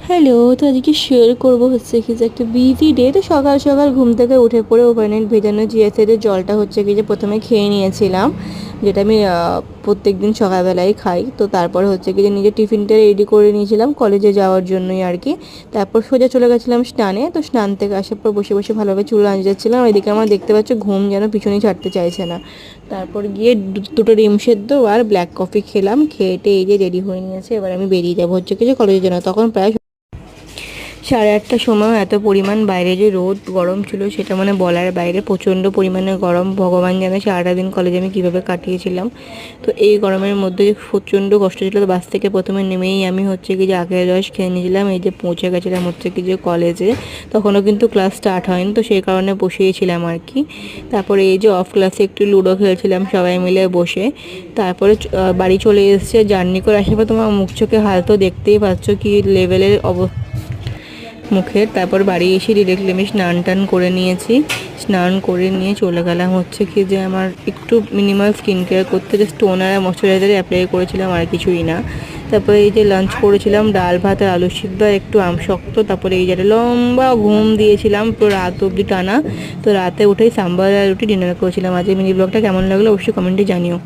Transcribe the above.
Hello, তো আজকে share করবো হচ্ছে কি যে একটা বিজি ডে। তো সকাল সকাল ঘুম থেকে উঠে পড়ে ওভারনাইট ভেজানো জিএসের জলটা হচ্ছে কি যে প্রথমে খেয়ে নিয়েছিলাম, যেটা আমি প্রত্যেক দিন সকালবেলায় খাই। তো তারপরে হচ্ছে কি যে নিজের টিফিনটা রেডি করে নিয়েছিলাম কলেজে যাওয়ার জন্যই আর কি। তারপর সোজা চলে গেছিলাম স্নানে। তো স্নান থেকে আসার পর বসে বসে ভালোভাবে চুল আঁচড়াচ্ছিলাম। এদিকে আমার দেখতে পাচ্ছ ঘুম যেন পিছনেই ছাড়তে চাইছে না। তারপর গিয়ে দুটো ডিম সেদ্ধ আর ব্ল্যাক কফি খেলাম, খেয়ে এই যে রেডি হয়ে নিয়েছে। এবার আমি বেরিয়ে যাবো হচ্ছে কি যে কলেজের জন্য। তখন প্রায় 8:30টার সময় এত পরিমাণ বাইরে যে রোদ গরম ছিল সেটা মানে বলার বাইরে, প্রচণ্ড পরিমাণে গরম। ভগবান জানে সারাটা দিন কলেজে আমি কীভাবে কাটিয়েছিলাম। তো এই গরমের মধ্যে যে প্রচণ্ড কষ্ট ছিল। তো বাস থেকে প্রথমে নেমেই আমি হচ্ছে কি যে আখের রস খেয়ে নিয়েছিলাম। এই যে পৌঁছে গেছিলাম হচ্ছে কি যে কলেজে, তখনও কিন্তু ক্লাস স্টার্ট হয়নি, তো সেই কারণে বসেইছিলাম আর কি। তারপরে এই যে অফ ক্লাসে একটু লুডো খেলছিলাম সবাই মিলে বসে। তারপরে বাড়ি চলে এসেছে। জার্নি করে আসার পর তোমার মুখ চোখে হাল তো দেখতেই পাচ্ছ কি লেভেলের মুখের। তারপর বাড়ি এসে ডিরেক্টলি আমি স্নান টান করে নিয়েছি। স্নান করে নিয়ে চলে গেলাম হচ্ছে কি যে আমার একটু মিনিমাল স্কিন কেয়ার করতে, যে টোনার আর ময়শ্চারাইজার অ্যাপ্লাই করেছিলাম, আর কিছুই না। তারপরে এই যে লাঞ্চ করেছিলাম ডাল ভাত আর আলু সিদ্ধ আর একটু আমশক্ত। তারপরে এই যে লম্বা ঘুম দিয়েছিলাম পুরো রাত অবধি টানা। তো রাতে উঠেই সাম্বার আর রুটি ডিনার করেছিলাম। আজকে মিনি ব্লগটা কেমন লাগলো অবশ্যই কমেন্টে জানিও।